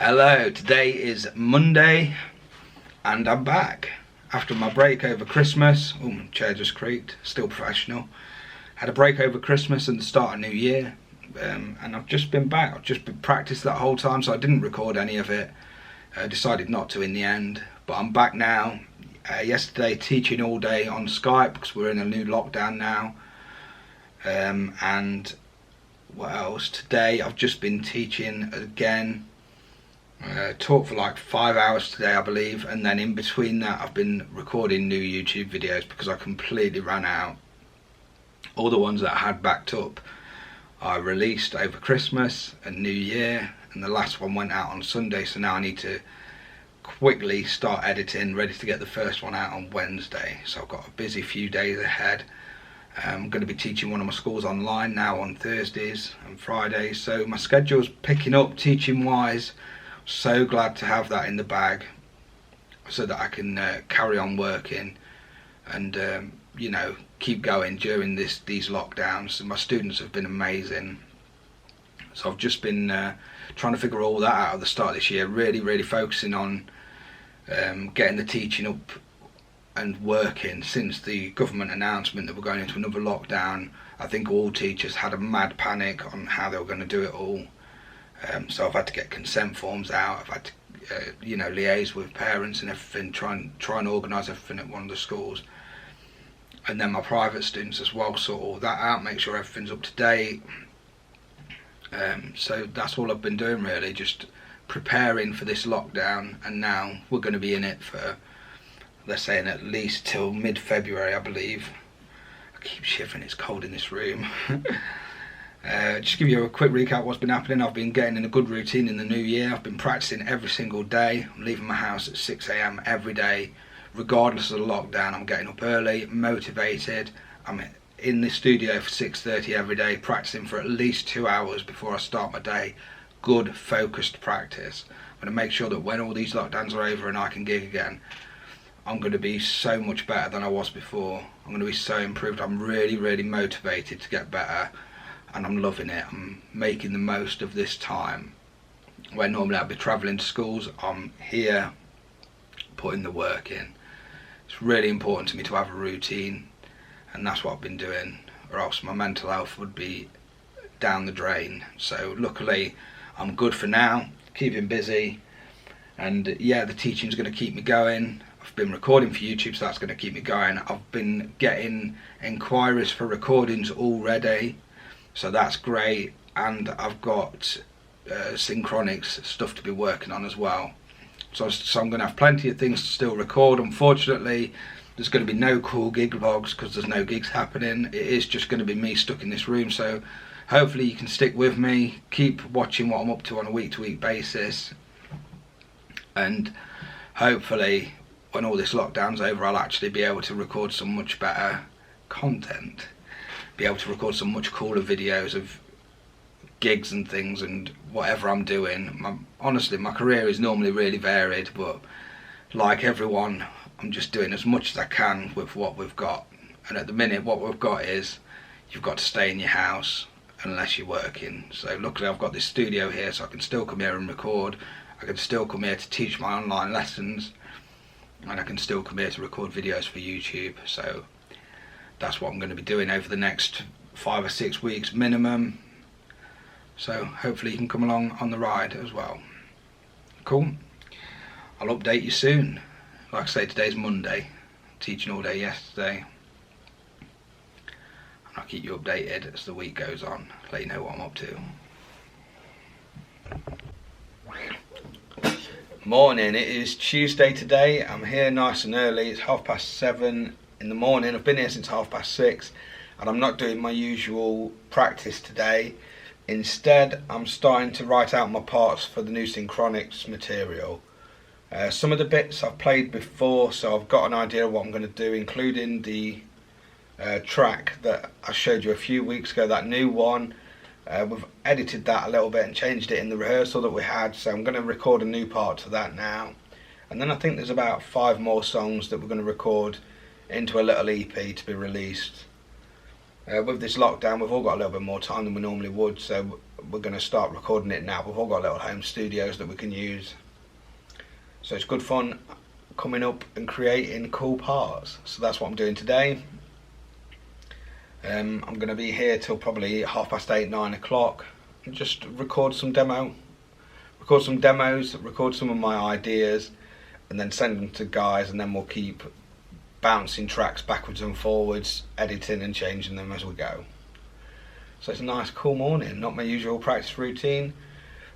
Hello, today is Monday and I'm back after my break over Christmas. Oh, my chair just creaked, still professional. Had a break over Christmas and the start of New Year, and I've just been back. I've just been practiced that whole time, so I didn't record any of it. Decided not to in the end, but I'm back now. Yesterday teaching all day on Skype because we're in a new lockdown now. And what else? Today I've just been teaching again. Taught for like 5 hours today, I believe, and then in between that I've been recording new YouTube videos because I completely ran out. All the ones that I had backed up I released over Christmas and New Year, and the last one went out on Sunday, so now I need to quickly start editing, ready to get the first one out on Wednesday. So I've got a busy few days ahead. I'm going to be teaching one of my schools online now on Thursdays and Fridays, so my schedule's picking up teaching wise. So glad to have that in the bag so that I can carry on working and you know, keep going during these lockdowns. And my students have been amazing, so I've just been trying to figure all that out at the start of this year, really focusing on getting the teaching up and working. Since the government announcement that we're going into another lockdown, I think all teachers had a mad panic on how they were going to do it all. So I've had to get consent forms out. I've had to, you know, liaise with parents and everything, try and organise everything at one of the schools, and then my private students as well. Sort all that out, make sure everything's up to date. So that's all I've been doing really, just preparing for this lockdown. And now we're going to be in it for, they're saying at least till mid-February, I believe. I keep shivering, it's cold in this room. Just give you a quick recap of what's been happening. I've been getting in a good routine in the new year. I've been practicing every single day. I'm leaving my house at 6 AM every day, regardless of the lockdown. I'm getting up early, motivated. I'm in the studio for 6:30 every day, practicing for at least 2 hours before I start my day. Good, focused practice. I'm going to make sure that when all these lockdowns are over and I can gig again, I'm going to be so much better than I was before. I'm going to be so improved. I'm really motivated to get better. And I'm loving it. I'm making the most of this time where normally I'd be travelling to schools. I'm here putting the work in. It's really important to me to have a routine, and that's what I've been doing, or else my mental health would be down the drain. So luckily I'm good for now, keeping busy, and yeah, the teaching's going to keep me going. I've been recording for YouTube, so that's going to keep me going. I've been getting inquiries for recordings already, so that's great, and I've got synchronics stuff to be working on as well. So I'm going to have plenty of things to still record. Unfortunately, there's going to be no cool gig vlogs because there's no gigs happening. It is just going to be me stuck in this room, so hopefully you can stick with me, keep watching what I'm up to on a week-to-week basis, and hopefully when all this lockdown's over I'll actually be able to record some much better content. Be able to record some much cooler videos of gigs and things and whatever I'm doing. Honestly, my career is normally really varied, but like everyone, I'm just doing as much as I can with what we've got. And at the minute, what we've got is you've got to stay in your house unless you're working. So luckily I've got this studio here, so I can still come here and record. I can still come here to teach my online lessons, and I can still come here to record videos for YouTube. So that's what I'm going to be doing over the next 5 or 6 weeks minimum. So hopefully you can come along on the ride as well. Cool. I'll update you soon. Like I say, today's Monday. Teaching all day yesterday. And I'll keep you updated as the week goes on. Let you know what I'm up to. Morning, it is Tuesday today. I'm here nice and early. It's 7:30 in the morning. I've been here since 6:30, and I'm not doing my usual practice today. Instead, I'm starting to write out my parts for the new synchronics material. Some of the bits I've played before, so I've got an idea of what I'm going to do, including the track that I showed you a few weeks ago, that new one. We've edited that a little bit and changed it in the rehearsal that we had, so I'm going to record a new part to that now. And then I think there's about 5 more songs that we're going to record into a little EP to be released. With this lockdown, we've all got a little bit more time than we normally would, so we're going to start recording it now. We've all got little home studios that we can use, so it's good fun coming up and creating cool parts. So that's what I'm doing today. I'm going to be here till probably 8:30, 9 o'clock, and just record some demos, record some of my ideas, and then send them to guys, and then we'll keep bouncing tracks backwards and forwards, editing and changing them as we go. So it's a nice cool morning, not my usual practice routine,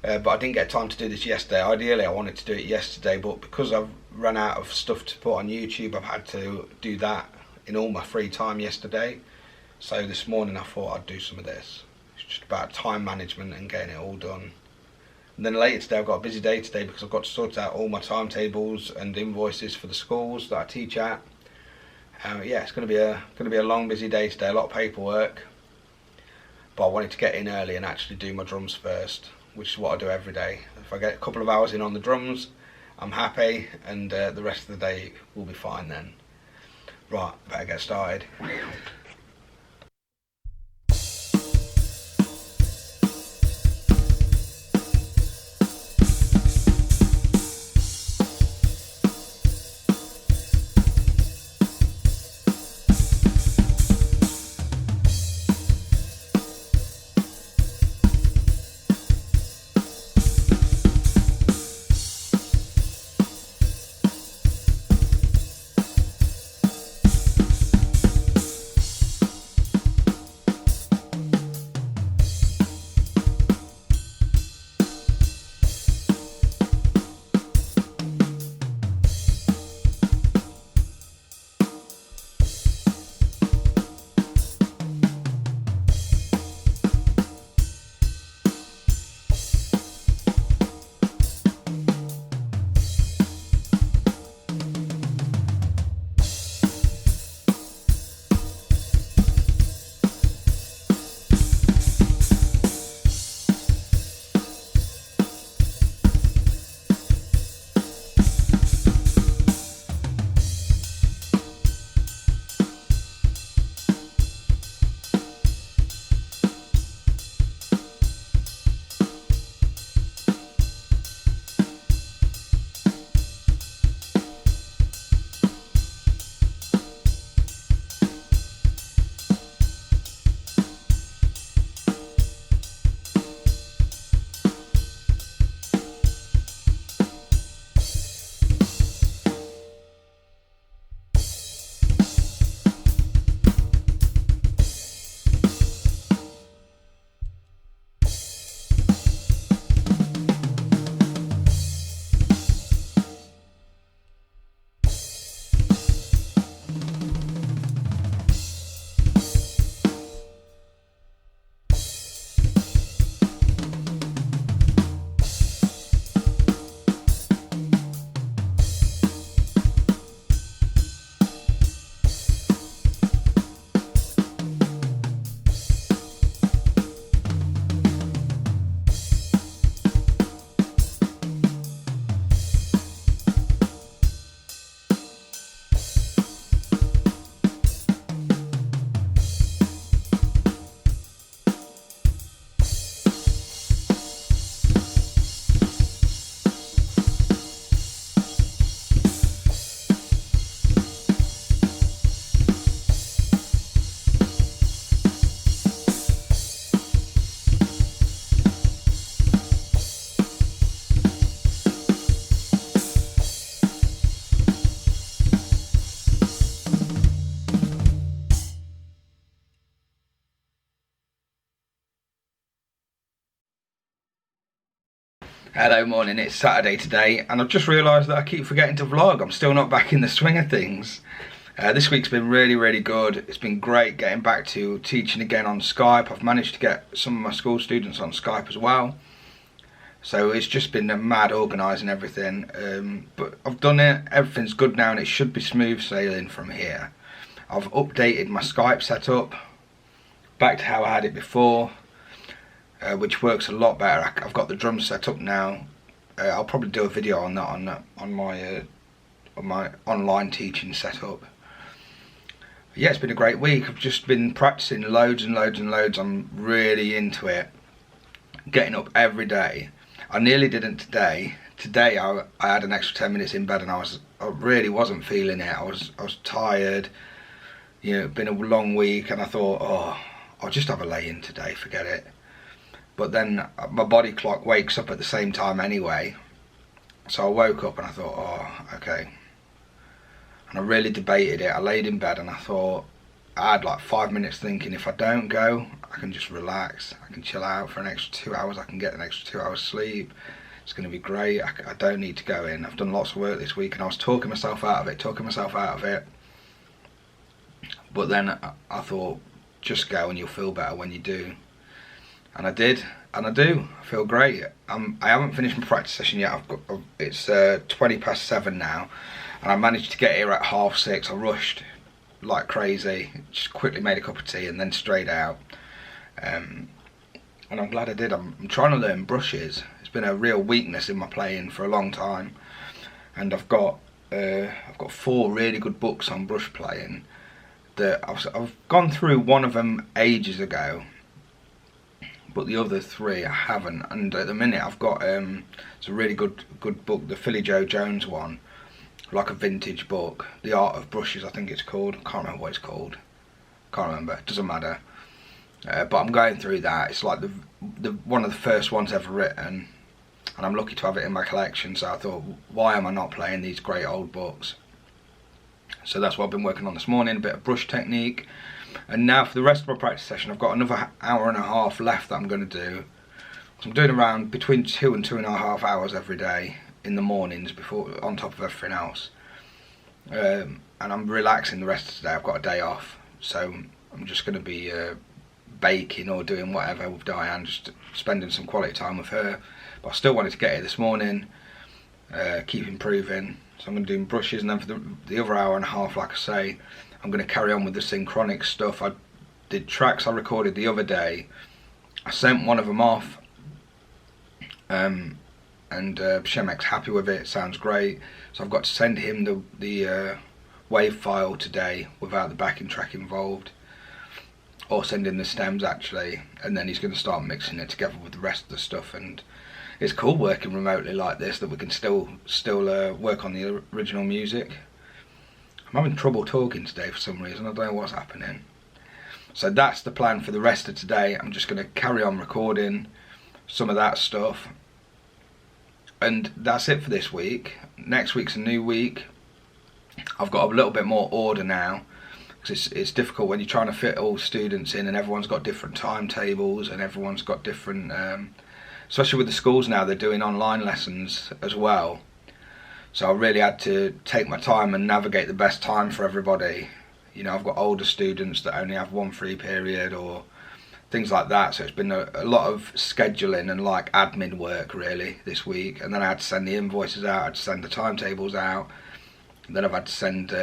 but I didn't get time to do this yesterday. Ideally I wanted to do it yesterday, but because I've run out of stuff to put on YouTube, I've had to do that in all my free time yesterday. So this morning I thought I'd do some of this. It's just about time management and getting it all done. And then later today I've got a busy day today because I've got to sort out all my timetables and invoices for the schools that I teach at. Yeah, it's going to be a long, busy day today. A lot of paperwork, but I wanted to get in early and actually do my drums first, which is what I do every day. If I get a couple of hours in on the drums, I'm happy, and the rest of the day will be fine then. Right, better get started. Hello, morning, it's Saturday today, and I've just realised that I keep forgetting to vlog. I'm still not back in the swing of things. This week's been really good. It's been great getting back to teaching again on Skype. I've managed to get some of my school students on Skype as well. So it's just been a mad organising everything. But I've done it, everything's good now, and it should be smooth sailing from here. I've updated my Skype setup back to how I had it before. Which works a lot better. I've got the drums set up now. I'll probably do a video on that on my online teaching setup. Yeah, it's been a great week. I've just been practicing loads and loads. I'm really into it. getting up every day. I nearly didn't today. Today I had an extra 10 minutes in bed, and I really wasn't feeling it. I was tired. You know, it'd been a long week, and I thought, oh, I'll just have a lay in today, forget it. But then my body clock wakes up at the same time anyway. So I woke up and I thought, oh, okay. And I really debated it. I laid in bed and I thought, I had like 5 minutes thinking, if I don't go, I can just relax. I can chill out for an extra 2 hours. I can get an extra 2 hours sleep. It's going to be great. I don't need to go in. I've done lots of work this week, and I was talking myself out of it. But then I thought, just go and you'll feel better when you do. And I did, and I do. I feel great. I haven't finished my practice session yet. It's 20 past 7 now, and I managed to get here at 6:30. I rushed like crazy, just quickly made a cup of tea and then straight out. And I'm glad I did. I'm trying to learn brushes. It's been a real weakness in my playing for a long time, and I've got 4 really good books on brush playing. That I've gone through one of them ages ago, but the other 3 I haven't. And at the minute I've got it's a really good book, the Philly Joe Jones one, like a vintage book, The Art of Brushes I think it's called. I can't remember what it's called. Can't remember. It doesn't matter. But I'm going through that. It's like the one of the first ones ever written, and I'm lucky to have it in my collection. So I thought, why am I not playing these great old books? So that's what I've been working on this morning, a bit of brush technique. And now for the rest of my practice session, I've got another hour and a half left that I'm going to do. So I'm doing around between 2 and 2.5 hours every day in the mornings, before, on top of everything else. And I'm relaxing the rest of today. I've got a day off, so I'm just going to be baking or doing whatever with Diane, just spending some quality time with her. But I still wanted to get here this morning, keep improving. So I'm going to do brushes, and then for the other hour and a half, like I say, I'm going to carry on with the synchronic stuff. I did tracks I recorded the other day. I sent one of them off, and Shemek's happy with it. Sounds great. So I've got to send him the wave file today without the backing track involved, or send in the stems actually, and then he's going to start mixing it together with the rest of the stuff. And it's cool working remotely like this, that we can still work on the original music. I'm having trouble talking today for some reason. I don't know what's happening. So that's the plan for the rest of today. I'm just going to carry on recording some of that stuff, and that's it for this week. Next week's a new week. I've got a little bit more order now, because it's difficult when you're trying to fit all students in, and everyone's got different timetables, and everyone's got different especially with the schools now, they're doing online lessons as well. So I really had to take my time and navigate the best time for everybody. You know, I've got older students that only have 1 free period or things like that. So it's been a lot of scheduling and like admin work really this week. And then I had to send the invoices out, I had to send the timetables out. And then I've had to send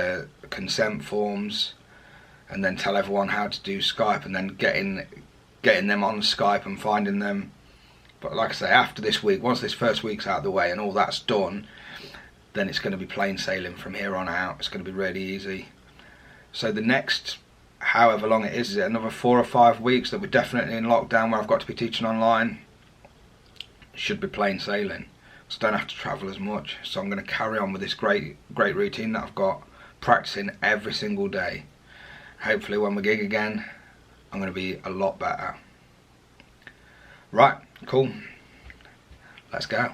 consent forms, and then tell everyone how to do Skype, and then getting them on Skype and finding them. But like I say, after this week, once this first week's out of the way and all that's done, then it's going to be plain sailing from here on out. It's going to be really easy. So the next, however long it is it another 4 or 5 weeks that we're definitely in lockdown, where I've got to be teaching online? Should be plain sailing. So I don't have to travel as much. So I'm going to carry on with this great routine that I've got, practicing every single day. Hopefully when we gig again, I'm going to be a lot better. Right, cool. Let's go.